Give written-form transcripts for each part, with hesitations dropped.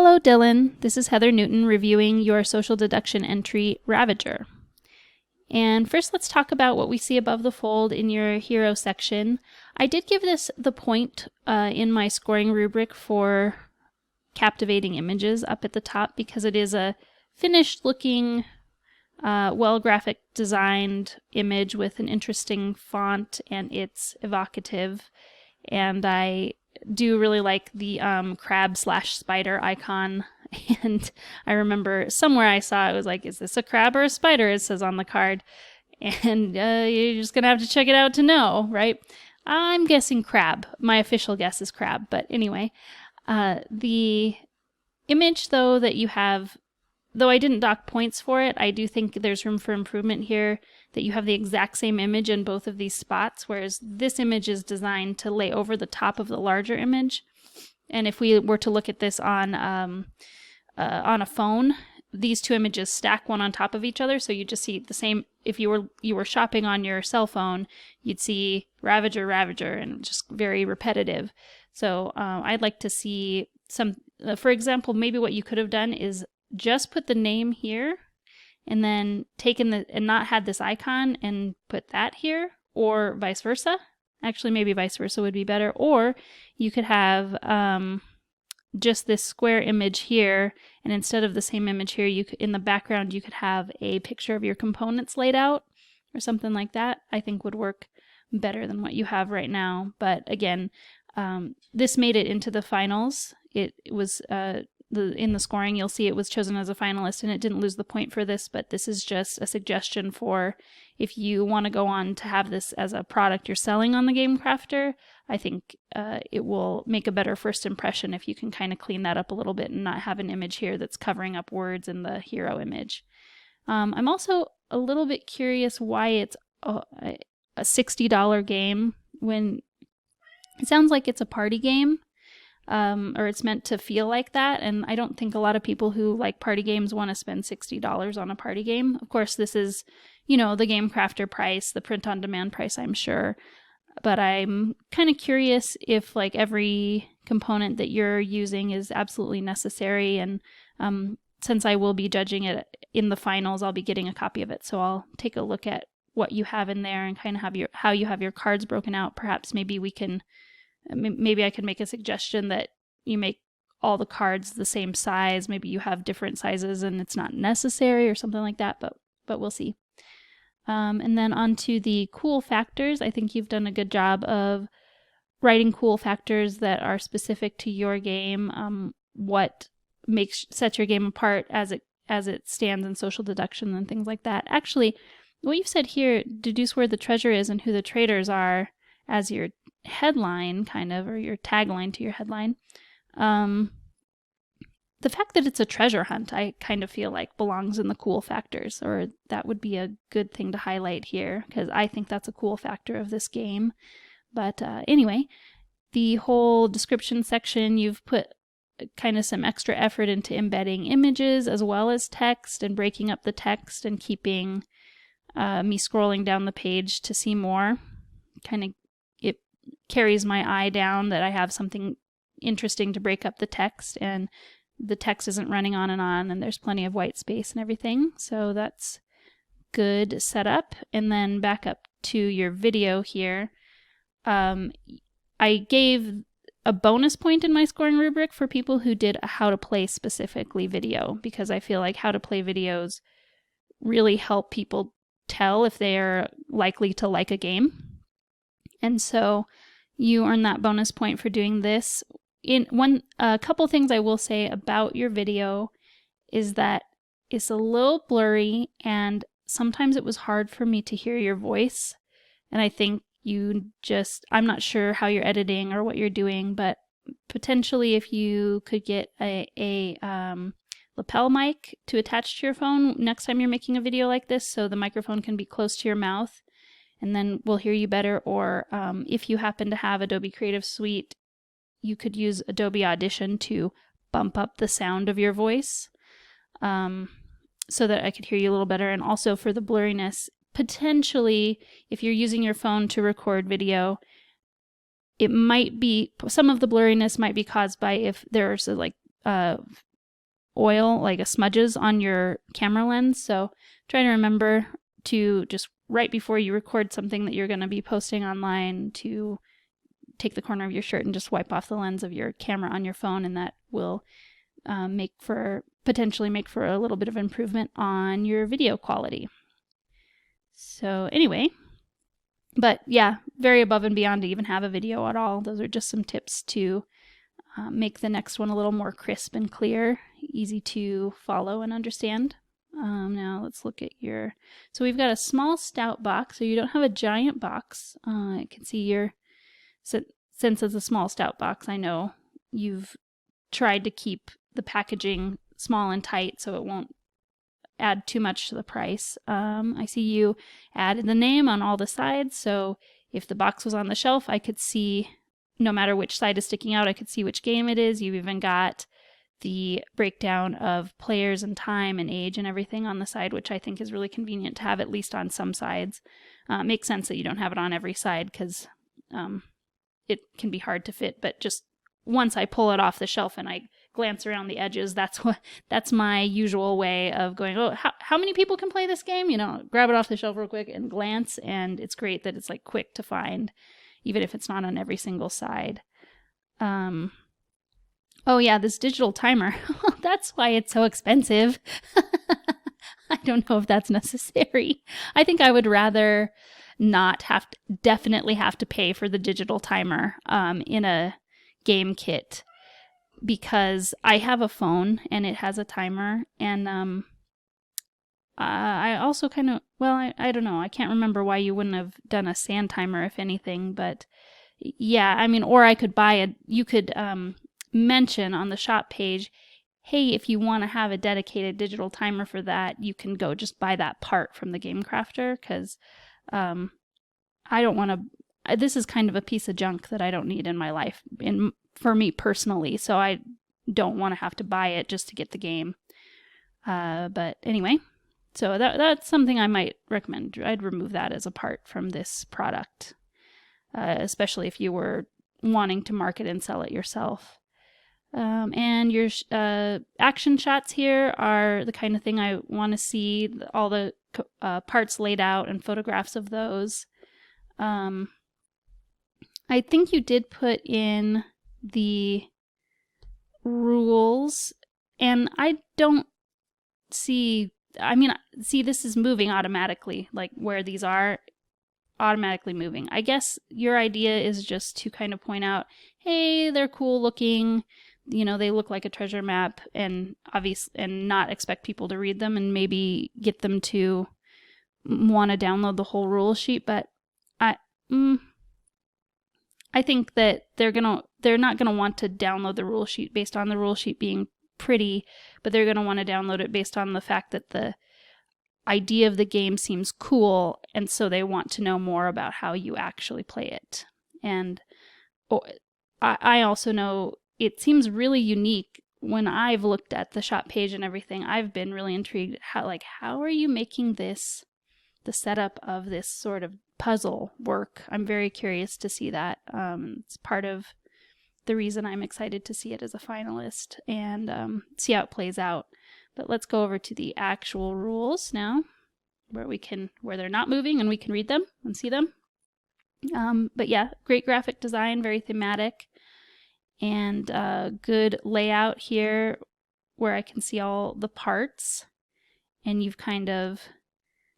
Hello, Dylan. This is Heather Newton reviewing your social deduction entry, Ravager. And first, let's talk about what we see above the fold in your hero section. I did give this the point in my scoring rubric for captivating images up at the top because it is a finished looking, well graphic designed image with an interesting font, and it's evocative. And I do really like the crab/spider icon. And I remember somewhere I saw it was like, is this a crab or a spider? It says on the card. And you're just going to have to check it out to know, right? I'm guessing crab. My official guess is crab. But anyway, the image, though, that you have, though I didn't dock points for it, I do think there's room for improvement here, that you have the exact same image in both of these spots, whereas this image is designed to lay over the top of the larger image. And if we were to look at this on a phone, these two images stack one on top of each other, so you just see the same. If you were shopping on your cell phone, you'd see Ravager, Ravager, and just very repetitive. So I'd like to see some, for example, maybe what you could have done is just put the name here and then taken and not had this icon and put that here, or vice versa. Actually, maybe vice versa would be better. Or you could have just this square image here, and instead of the same image here, you could, in the background, you could have a picture of your components laid out or something like that. I think would work better than what you have right now. But again, this made it into the finals. It was in the scoring, you'll see it was chosen as a finalist, and it didn't lose the point for this, but this is just a suggestion for if you want to go on to have this as a product you're selling on the Game Crafter. I think it will make a better first impression if you can kind of clean that up a little bit and not have an image here that's covering up words in the hero image. I'm also a little bit curious why it's a $60 game when it sounds like it's a party game. Or it's meant to feel like that, and I don't think a lot of people who like party games want to spend $60 on a party game. Of course, this is, the Game Crafter price, the print-on-demand price, I'm sure. But I'm kind of curious if like every component that you're using is absolutely necessary, and since I will be judging it in the finals, I'll be getting a copy of it, so I'll take a look at what you have in there and kind of how you have your cards broken out. Perhaps maybe I could make a suggestion that you make all the cards the same size. Maybe you have different sizes and it's not necessary or something like that, but we'll see. And then on to the cool factors. I think you've done a good job of writing cool factors that are specific to your game, what sets your game apart as it stands in social deduction and things like that. Actually, what you've said here, deduce where the treasure is and who the traders are, as your headline, kind of, or your tagline to your headline. The fact that it's a treasure hunt, I kind of feel like belongs in the cool factors, or that would be a good thing to highlight here, because I think that's a cool factor of this game. But anyway, the whole description section, you've put kind of some extra effort into embedding images as well as text and breaking up the text and keeping me scrolling down the page to see more. Kind of it carries my eye down that I have something interesting to break up the text, and the text isn't running on, and there's plenty of white space and everything. So that's good setup. And then back up to your video here. I gave a bonus point in my scoring rubric for people who did a how to play specifically video, because I feel like how to play videos really help people tell if they're likely to like a game. And so you earn that bonus point for doing this. A couple things I will say about your video is that it's a little blurry, and sometimes it was hard for me to hear your voice. And I think I'm not sure how you're editing or what you're doing, but potentially if you could get a lapel mic to attach to your phone next time you're making a video like this, so the microphone can be close to your mouth, and then we'll hear you better. Or if you happen to have Adobe Creative Suite, you could use Adobe Audition to bump up the sound of your voice so that I could hear you a little better. And also for the blurriness, potentially if you're using your phone to record video, it might be, some of the blurriness might be caused by if there's like oil, like smudges on your camera lens. So try to remember to just right before you record something that you're going to be posting online to take the corner of your shirt and just wipe off the lens of your camera on your phone, and that will potentially make for a little bit of improvement on your video quality. So anyway, but yeah, very above and beyond to even have a video at all. Those are just some tips to make the next one a little more crisp and clear, easy to follow and understand. Now let's look at so we've got a small stout box, so you don't have a giant box. I can see since it's a small stout box, I know you've tried to keep the packaging small and tight so it won't add too much to the price. I see you added the name on all the sides, so if the box was on the shelf, I could see, no matter which side is sticking out, I could see which game it is. You've even got the breakdown of players and time and age and everything on the side, which I think is really convenient to have at least on some sides. Makes sense that you don't have it on every side because it can be hard to fit, but just once I pull it off the shelf and I glance around the edges, that's my usual way of going, oh, how many people can play this game? Grab it off the shelf real quick and glance, and it's great that it's like quick to find, even if it's not on every single side. Oh yeah, this digital timer. That's why it's so expensive. I don't know if that's necessary. I think I would rather not definitely have to pay for the digital timer in a game kit, because I have a phone and it has a timer, and I also kind of, I don't know, I can't remember why you wouldn't have done a sand timer if anything, but yeah, I mean, or I could you could mention on the shop page, hey, if you want to have a dedicated digital timer for that, you can go just buy that part from the game crafter, because I don't want to, this is kind of a piece of junk that I don't need in my life, for me personally, so I don't want to have to buy it just to get the game. But anyway, so that's something I might recommend. I'd remove that as a part from this product, especially if you were wanting to market and sell it yourself. And your action shots here are the kind of thing I want to see, all the parts laid out and photographs of those. I think you did put in the rules, and I don't see, this is moving automatically, like where these are automatically moving. I guess your idea is just to kind of point out, hey, they're cool looking, they look like a treasure map, and not expect people to read them and maybe get them to want to download the whole rule sheet. But I think that they're not gonna want to download the rule sheet based on the rule sheet being pretty, but they're gonna want to download it based on the fact that the idea of the game seems cool, and so they want to know more about how you actually play it. And I also know it seems really unique. When I've looked at the shop page and everything, I've been really intrigued how are you making this the setup of this sort of puzzle work. I'm very curious to see that. It's part of the reason I'm excited to see it as a finalist and see how it plays out. But let's go over to the actual rules now, where they're not moving and we can read them and see them. But yeah, great graphic design, very thematic, and good layout here where I can see all the parts. And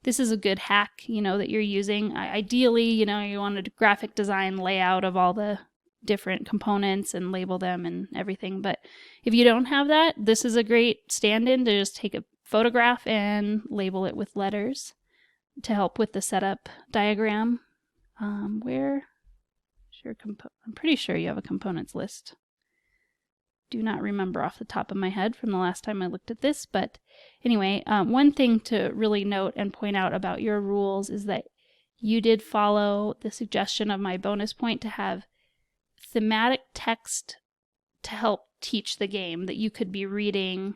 this is a good hack, that you're using. Ideally, you want a graphic design layout of all the different components and label them and everything. But if you don't have that, this is a great stand-in to just take a photograph and label it with letters to help with the setup diagram. I'm pretty sure you have a components list. Do not remember off the top of my head from the last time I looked at this, but anyway, one thing to really note and point out about your rules is that you did follow the suggestion of my bonus point to have thematic text to help teach the game that you could be reading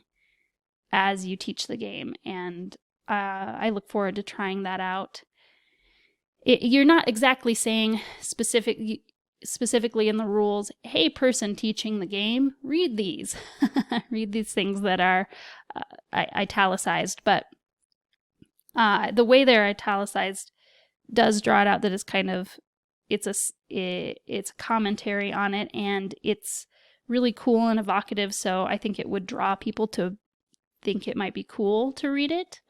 as you teach the game, and I look forward to trying that out. You're not exactly saying specifically in the rules, hey, person teaching the game, read these. Read these things that are italicized. But the way they're italicized does draw it out that it's kind of, it's a commentary on it, and it's really cool and evocative, so I think it would draw people to think it might be cool to read it.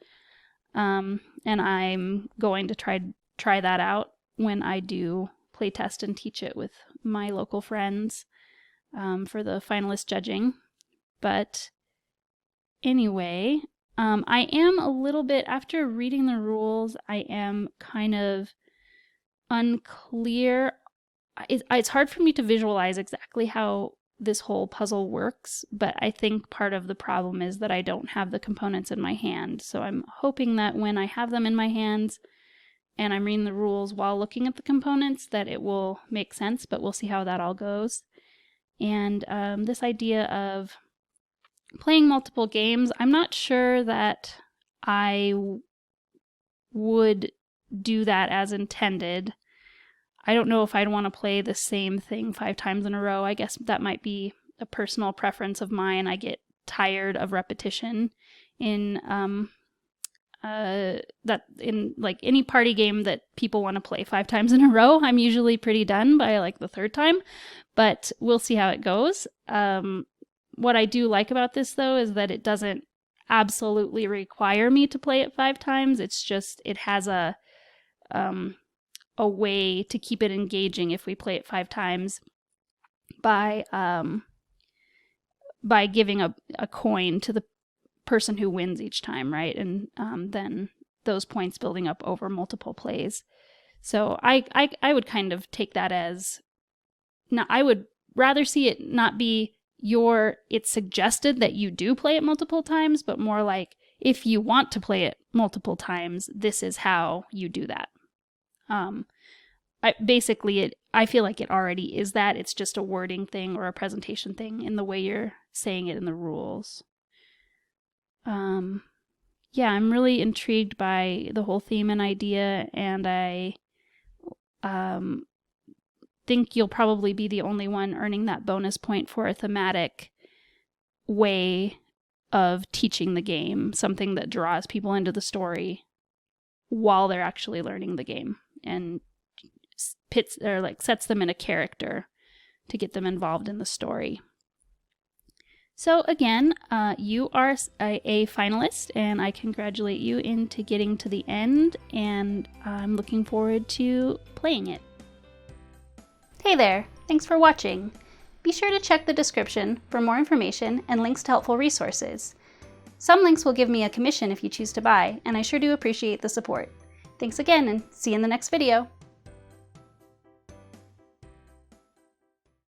And I'm going to try that out when I do playtest and teach it with my local friends for the finalist judging. But anyway, I am a little bit, after reading the rules, I am kind of unclear. It's hard for me to visualize exactly how this whole puzzle works, but I think part of the problem is that I don't have the components in my hand. So I'm hoping that when I have them in my hands and I'm reading the rules while looking at the components, that it will make sense, but we'll see how that all goes. And this idea of playing multiple games, I'm not sure that I would do that as intended. I don't know if I'd want to play the same thing 5 times in a row. I guess that might be a personal preference of mine. I get tired of repetition in like any party game that people want to play 5 times in a row. I'm usually pretty done by like the 3rd time, but we'll see how it goes. What I do like about this though is that it doesn't absolutely require me to play it 5 times. It's just, it has a way to keep it engaging if we play it 5 times by giving a coin to the person who wins each time, right? And then those points building up over multiple plays. So I would kind of take that as, now I would rather see it not be it's suggested that you do play it multiple times, but more like, if you want to play it multiple times, this is how you do that. I feel like it already is that. It's just a wording thing or a presentation thing in the way you're saying it in the rules. Yeah, I'm really intrigued by the whole theme and idea, and I think you'll probably be the only one earning that bonus point for a thematic way of teaching the game, something that draws people into the story while they're actually learning the game, and sets them in a character to get them involved in the story. So again, you are a finalist, and I congratulate you into getting to the end, and I'm looking forward to playing it. Hey there, thanks for watching. Be sure to check the description for more information and links to helpful resources. Some links will give me a commission if you choose to buy, and I sure do appreciate the support. Thanks again, and see you in the next video.